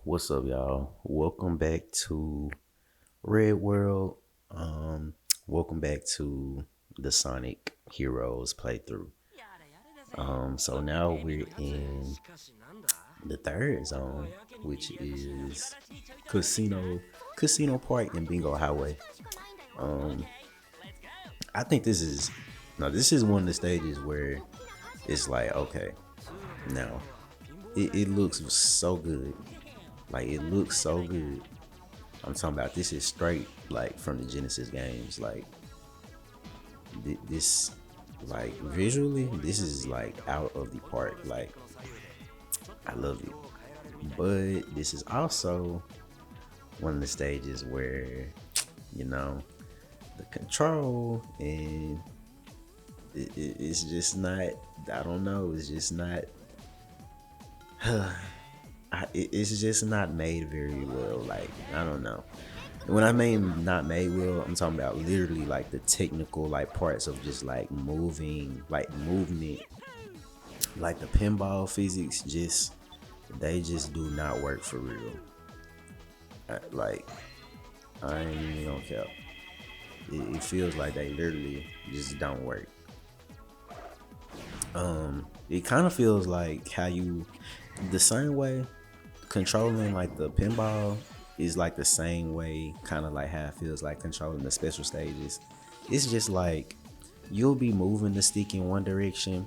What's up, y'all? Welcome back to Red World. Um, Welcome back to the Sonic Heroes playthrough. So now we're in the third zone, which is Casino Casino Park and Bingo Highway. Um, I think this is one of the stages where it's like, okay, now it looks so good. Like it looks so good. I'm talking about this is straight like from the Genesis games. Like this, like visually, this is like out of the park. Like I love it, but this is also one of the stages where you know the control and it's just not. I don't know. It's just not. It's just not made very well. Like I don't know. When I mean not made well, I'm talking about literally like the technical like parts of just like moving, like movement, like the pinball physics. Just they just do not work for real. Like I ain't even gonna cap. It feels like they literally just don't work. It kind of feels like how you, the same way controlling like the pinball is like the same way, kind of like how it feels like controlling the special stages. It's just like you'll be moving the stick in one direction,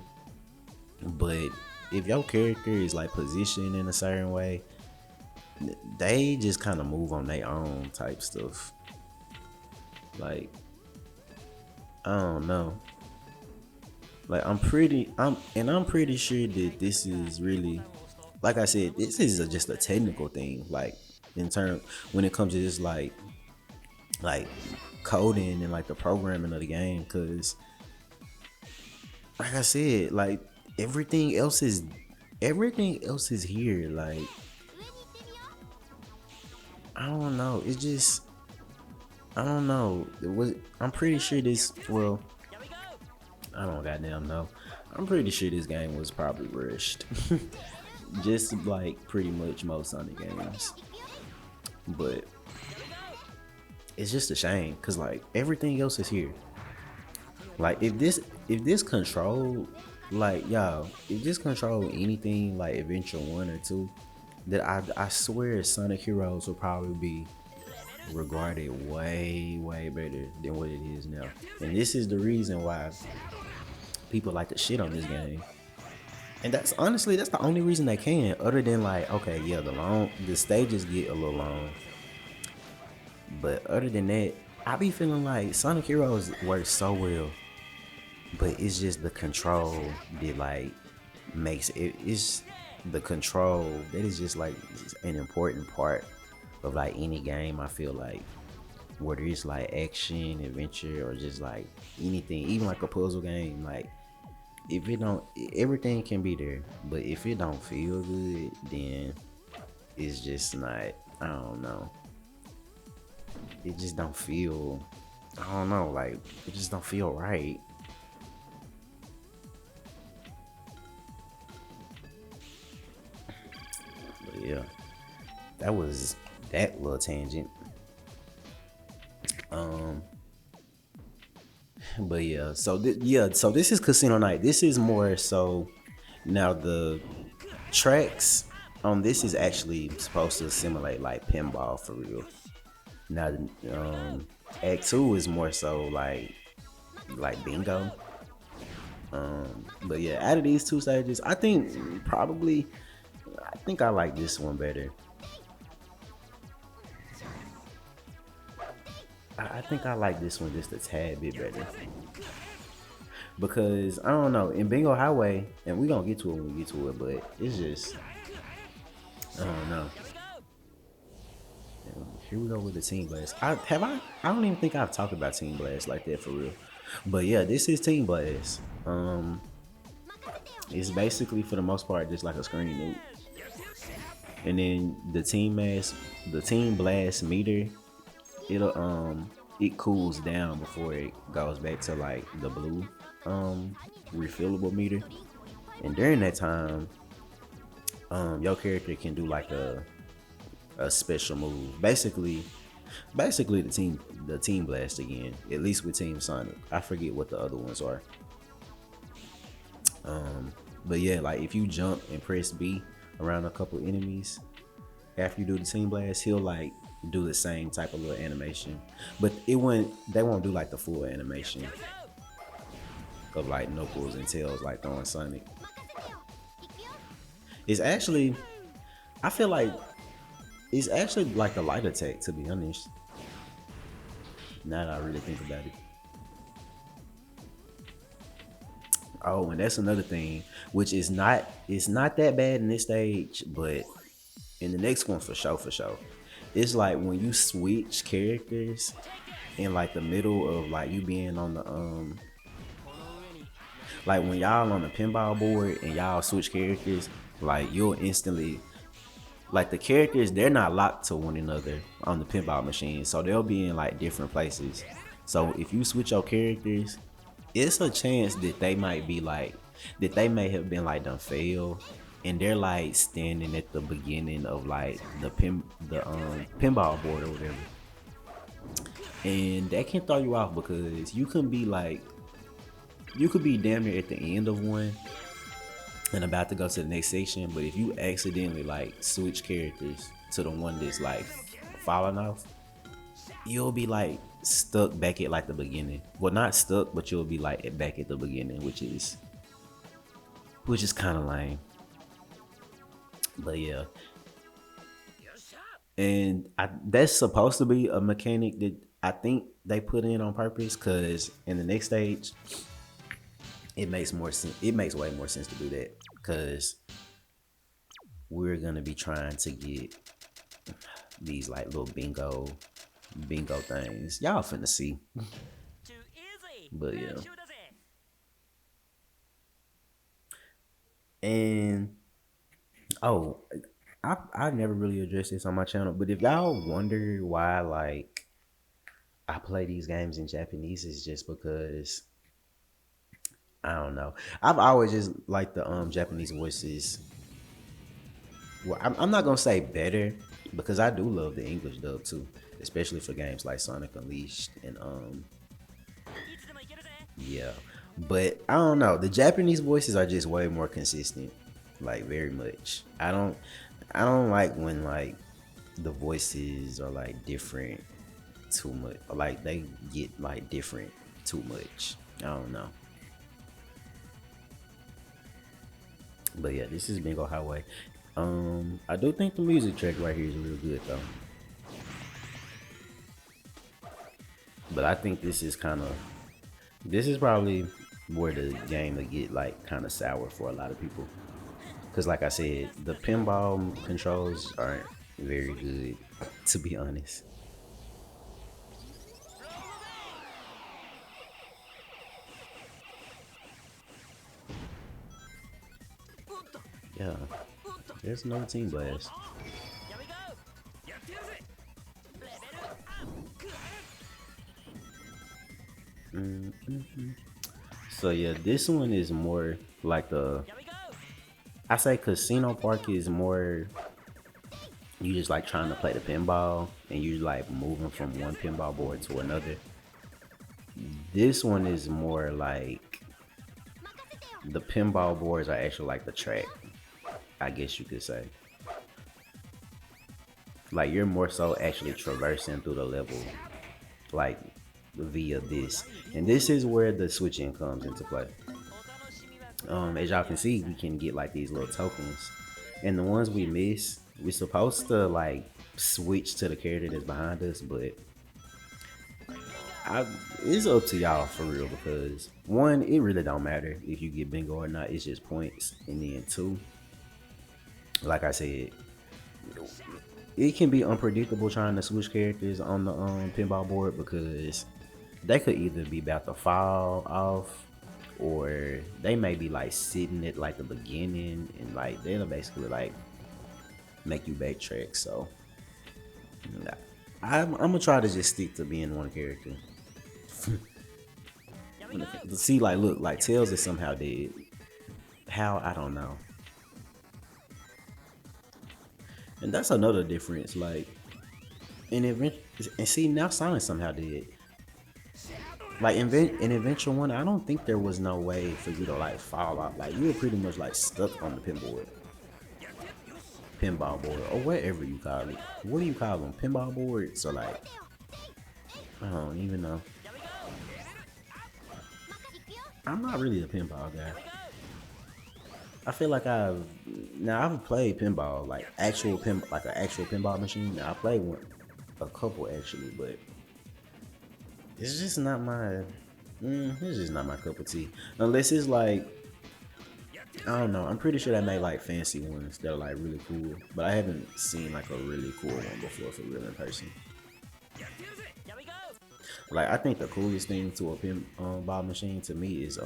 but if your character is like positioned in a certain way, they just kind of move on their own type stuff. Like I don't know. Like I'm pretty sure that this is really, like I said, this is just a technical thing. Like in term when it comes to just like coding and like the programming of the game, because like I said, like everything else is everything else is here. Like I don't know. It's just I don't know. It was I'm pretty sure this. Well, I don't goddamn know. I'm pretty sure this game was probably rushed, just like pretty much most Sonic games. But it's just a shame because like everything else is here. Like if this control, like y'all, if this control anything like Adventure 1 or 2, that I swear Sonic Heroes will probably be regarded way better than what it is now. And this is the reason why people like to shit on this game. And that's honestly that's the only reason they can, other than like, okay, yeah, the stages get a little long. But other than that, I be feeling like Sonic Heroes works so well. But it's just the control that like makes it's the control that is just like an important part of like any game. I feel like whether it's like action, adventure, or just like anything, even like a puzzle game, like if it don't, everything can be there, but if it don't feel good, then it's just not. I don't know. It just don't feel. I don't know. Like it just don't feel right. But yeah, that was that little tangent. Um, but yeah, so this is Casino Night. This is more so now the tracks on this is actually supposed to simulate like pinball for real. Now, Act Two is more so like bingo. But yeah, out of these two stages, I think probably I think I like this one better. I think I like this one just a tad bit better because I don't know in Bingo Highway, and we gonna get to it when we get to it, but it's just I don't know. Here we go with the Team Blast. I don't even think I've talked about Team Blast like that for real. But yeah, this is Team Blast. It's basically for the most part just like a screen loop, and then the Team Blast meter, it'll it cools down before it goes back to like the blue refillable meter, and during that time, your character can do like a a special move. Basically the team blast again. At least with Team Sonic. I forget what the other ones are. But yeah, like if you jump and press B around a couple enemies after you do the team blast, he'll like do the same type of little animation. But they won't do like the full animation of like Knuckles and Tails like throwing Sonic. It's actually I feel like it's actually like a light attack, to be honest. Now that I really think about it. Oh, and that's another thing, which is not it's not that bad in this stage, but in the next one for sure, for sure. It's like when you switch characters in like the middle of like you being on the like when y'all on the pinball board and y'all switch characters, like you'll instantly like the characters, they're not locked to one another on the pinball machine, so they'll be in like different places. So if you switch your characters, it's a chance that they might be like that they may have been like done fail, and they're like standing at the beginning of like the pinball board or whatever, and that can throw you off because you could be damn near at the end of one and about to go to the next section, but if you accidentally like switch characters to the one that's like falling off, you'll be like stuck back at like the beginning. Well, not stuck, but you'll be like back at the beginning, which is kind of lame. But yeah, and that's supposed to be a mechanic that I think they put in on purpose because in the next stage, it makes more sense. It makes way more sense to do that because we're gonna be trying to get these like little bingo things. Y'all finna see. But yeah. And oh, I never really addressed this on my channel, but if y'all wonder why like I play these games in Japanese, it's just because I don't know. I've always just liked the Japanese voices. Well, I'm not gonna say better because I do love the English dub too, especially for games like Sonic Unleashed and yeah. But I don't know. The Japanese voices are just way more consistent, like very much. I don't like when like the voices are like different too much, or like they get like different too much. I don't know. But yeah, this is Bingo Highway. I do think the music track right here is real good though. But I think this is probably where the game will get like kind of sour for a lot of people. Cause like I said, the pinball controls aren't very good, to be honest. Yeah, there's no team blast. So yeah, this one is more like the I say Casino Park is more you just like trying to play the pinball and you like moving from one pinball board to another. This one is more like the pinball boards are actually like the track, I guess you could say. Like you're more so actually traversing through the level, like via this. And this is where the switching comes into play. As y'all can see, we can get like these little tokens, and the ones we miss, we're supposed to like switch to the character that's behind us, but I, it's up to y'all for real because one, it really don't matter if you get bingo or not. It's just points, and then two, like I said, it can be unpredictable trying to switch characters on the pinball board because they could either be about to fall off or they may be like sitting at like the beginning and like they'll basically like make you backtrack. So nah, I'm gonna try to just stick to being one character. See, like, look, like Tails is somehow dead. How, I don't know. And that's another difference. Like in event, and see now Sonic somehow did. Like in Adventure One, I don't think there was no way for you to like fall out. Like you were pretty much like stuck on the pinball board, or whatever you call it. What do you call them? Pinball boards, or like I don't even know. I'm not really a pinball guy. I feel like I've played pinball, like like an actual pinball machine. Now I played one, a couple actually, but it's just not my. It's just not my cup of tea. Unless it's like I don't know. I'm pretty sure they made like fancy ones that are like really cool, but I haven't seen like a really cool one before for real in person. Like I think the coolest thing to a pinball machine to me is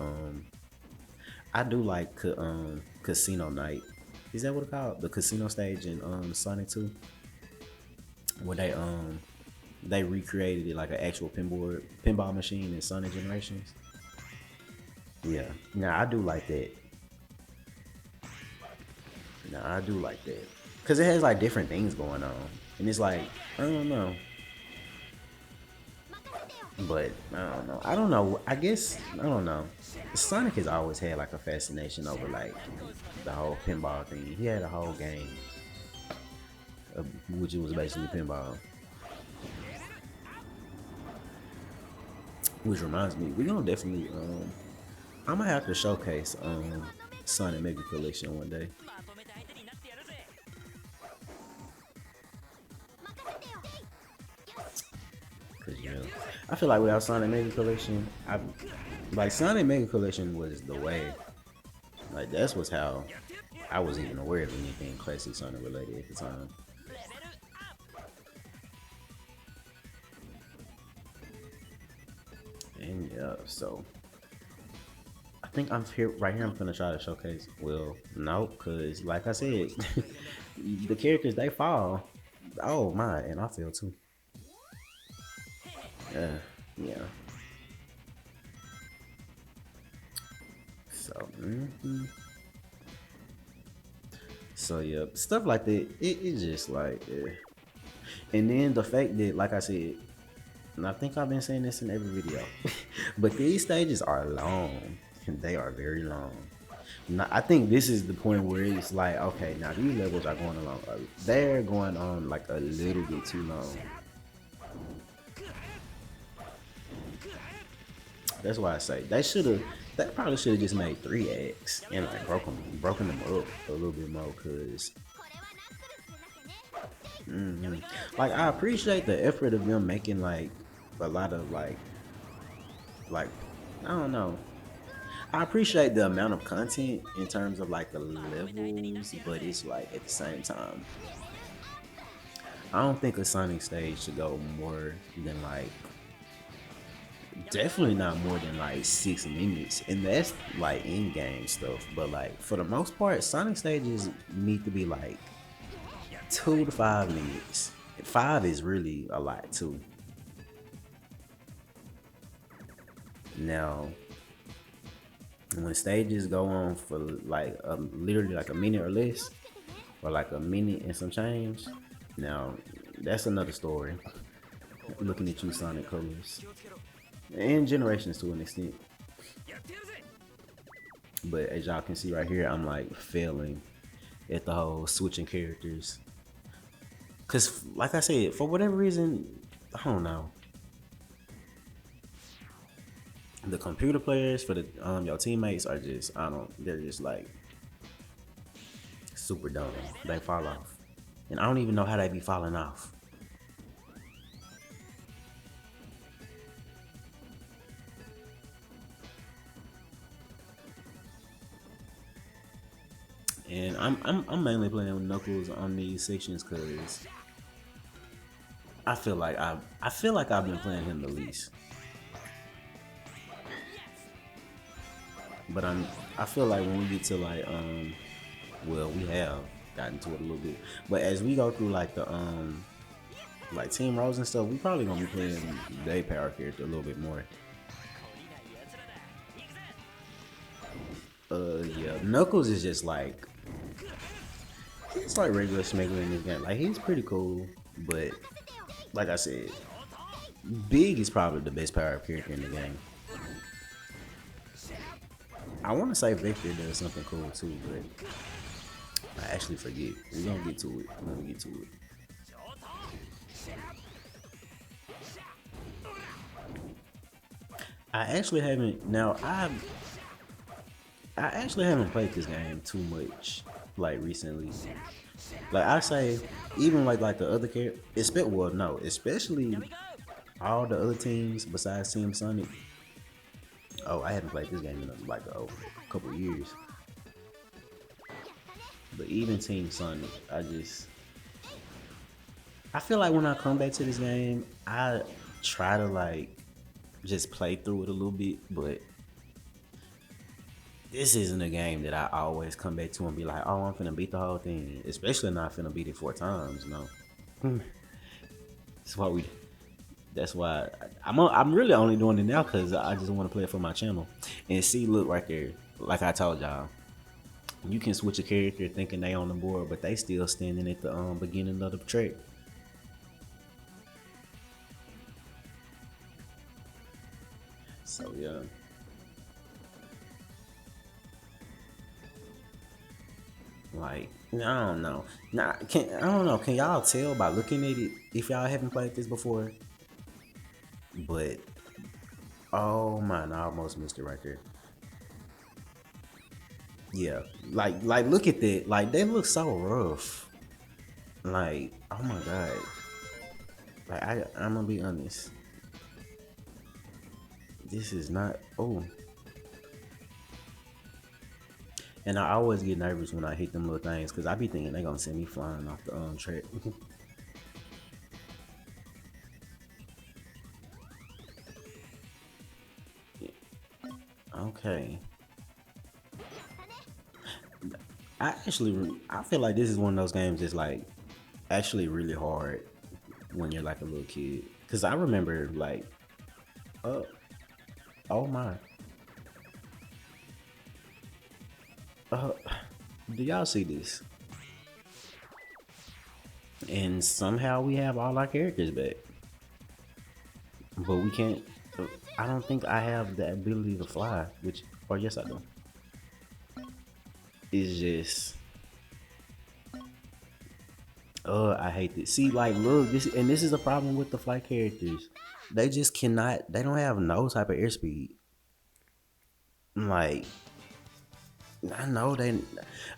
I do like Casino Night. Is that what it's called? The casino stage in Sonic 2, where they recreated it like an actual pinball machine in Sonic Generations. Yeah, now I do like that. Now I do like that because it has like different things going on, and it's like I don't know, but I don't know. I guess I don't know. Sonic has always had like a fascination over like the whole pinball thing. He had a whole game, which was basically pinball. Which reminds me, we're gonna definitely I'm gonna have to showcase Sonic Mega Collection one day. Cause you know, I feel like without Sonic Mega Collection, I like Sonic Mega Collection was the way. Like that's was how I was even aware of anything classic Sonic related at the time. And yeah, so I think I'm here right here. I'm gonna try to showcase. Well, no, cause like I said, the characters they fall. Oh my, and I feel too. Yeah. So, so yeah, stuff like that. It's just like, and then the fact that, like I said, and I think I've been saying this in every video, but these stages are long. They are very long. Now, I think this is the point where it's like, okay, now these levels are going along. They're going on like a little bit too long. That's why I say they should have. They probably should have just made 3 acts and like broken them up a little bit more. Cause, like, I appreciate the effort of them making like a lot of like I don't know. I appreciate the amount of content in terms of like the levels, but it's like at the same time, I don't think a Sonic stage should go more than like definitely not more than like 6 minutes, and that's like in-game stuff. But like for the most part, Sonic stages need to be like 2 to 5 minutes. 5 is really a lot too. Now, when stages go on for like literally like a minute or less, or like a minute and some change, now that's another story. Looking at you, Sonic Colors, and Generations to an extent. But as y'all can see right here, I'm like failing at the whole switching characters. Cause like I said, for whatever reason, I don't know. The computer players for the your teammates are just they're just like super dumb. They fall off. And I don't even know how they be falling off. And I'm mainly playing with Knuckles on these sections because I feel like I've been playing him the least. But I feel like when we get to like well, we have gotten to it a little bit. But as we go through like the like Team Rose and stuff, we probably gonna be playing their power character a little bit more. Yeah, Knuckles is just like It's like regular Smeggler in this game. Like he's pretty cool, but like I said, Big is probably the best power up character in the game. I want to say Victor does something cool too, but I actually forget. We're gonna get to it. We're gonna get to it. I actually haven't. Now I actually haven't played this game too much, like recently. Like I say, even like the other character, well, no, especially all the other teams besides Team Sonic. Oh, I haven't played this game in like a couple years. But even Team Sonic, I feel like when I come back to this game, I try to like just play through it a little bit, but this isn't a game that I always come back to and be like, oh, I'm finna beat the whole thing. Especially not finna beat it 4 times, no. That's why we. That's why I'm really only doing it now because I just want to play it for my channel. And see, look right there, like I told y'all, you can switch a character thinking they on the board, but they still standing at the beginning of the track. So yeah. Like, I don't know. I don't know. Can y'all tell by looking at it if y'all haven't played this before? But oh man, I almost missed it right there. Yeah, like look at that. Like they look so rough. Like oh my god. Like I'm gonna be honest. This is not. Oh. And I always get nervous when I hit them little things because I be thinking they gonna send me flying off the track. Okay. I feel like this is one of those games that's like actually really hard when you're like a little kid. Cause I remember like, oh, oh my, uh, do y'all see this? And somehow we have all our characters back, but we can't. I don't think I have the ability to fly, which, or yes, I do. It's just, I hate this. See, like, look, this is a problem with the flight characters. They just cannot. They don't have no type of airspeed. Like, I know they,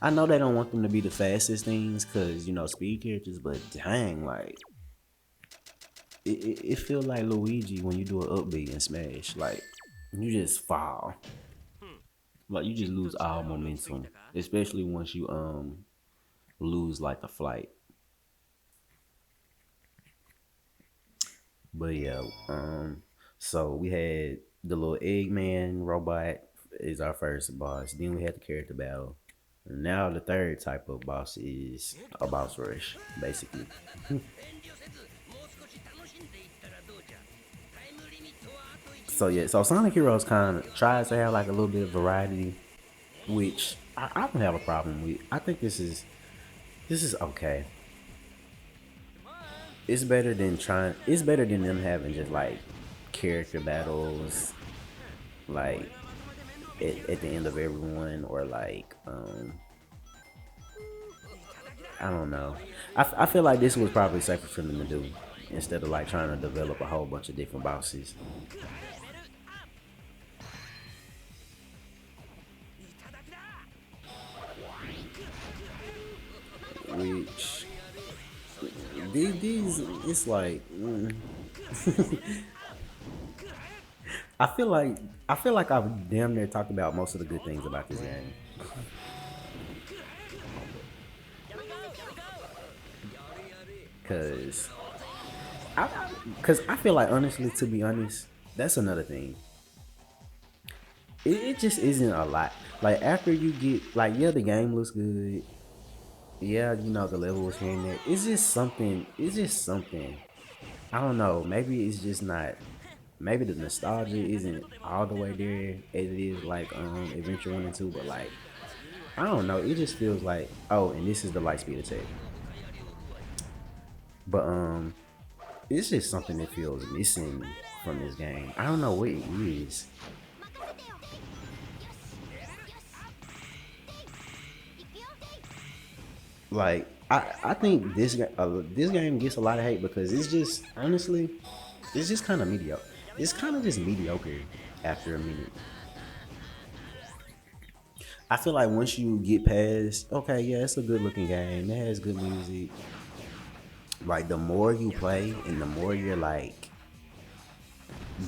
I know they don't want them to be the fastest things, cause you know speed characters. But dang, like, it feel like Luigi when you do an upbeat and smash. Like, you just fall. Like you just lose all momentum, especially once you lose like the flight. But yeah, so we had the little Eggman robot is our first boss. Then we had the character battle. Now the third type of boss is a boss rush, basically. So yeah, so Sonic Heroes kind of tries to have like a little bit of variety, which I don't have a problem with. I think this is okay. It's better than trying. It's better than them having just like character battles, like at the end of everyone, or like I don't know. I feel like this was probably safer for them to do instead of like trying to develop a whole bunch of different bosses. Which these it's like I feel like I've damn near talked about most of the good things about this game. Cause I, cause I feel like honestly, to be honest, that's another thing. It just isn't a lot. Like after you get like yeah, the game looks good. Yeah, you know the level was here and there. It's just something. It's just something. I don't know. Maybe it's just not. Maybe the nostalgia isn't all the way there as it is like Adventure 1 and 2, but like I don't know. It just feels like, oh, and this is the light speed attack. But it's just something that feels missing from this game. I don't know what it is. Like I think this game gets a lot of hate because it's just honestly, it's just kind of mediocre. It's kind of just mediocre after a minute. I feel like once you get past, okay, yeah, it's a good looking game. It has good music. Like the more you play and the more you're like,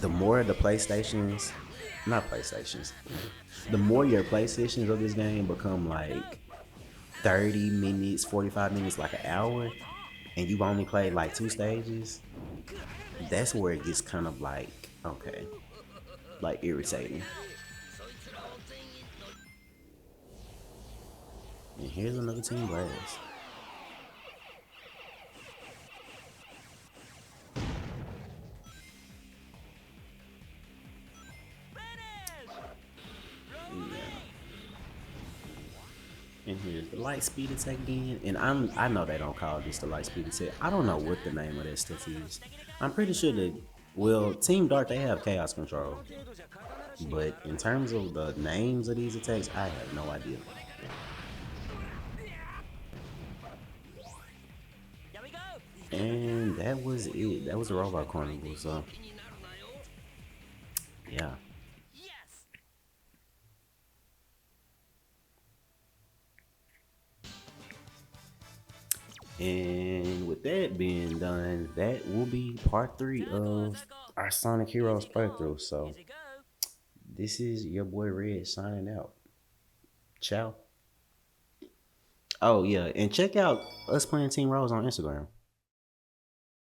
the more the PlayStations, not PlayStations, the more your PlayStations of this game become like 30 minutes, 45 minutes, like an hour, and you've only played like two stages, that's where it gets kind of like, okay, like irritating. And here's another Team Blast. Yeah. And here's the light speed attack again. And I know they don't call this the light speed attack. I don't know what the name of that stuff is. I'm pretty sure that, well, Team Dark, they have chaos control. But in terms of the names of these attacks, I have no idea. And that was it. That was the Robot Carnival. So yeah. And with that being done, that will be part 3 of our Sonic Heroes playthrough. So this is your boy Red signing out. Ciao. Oh yeah, and check out us playing Team Rose on Instagram.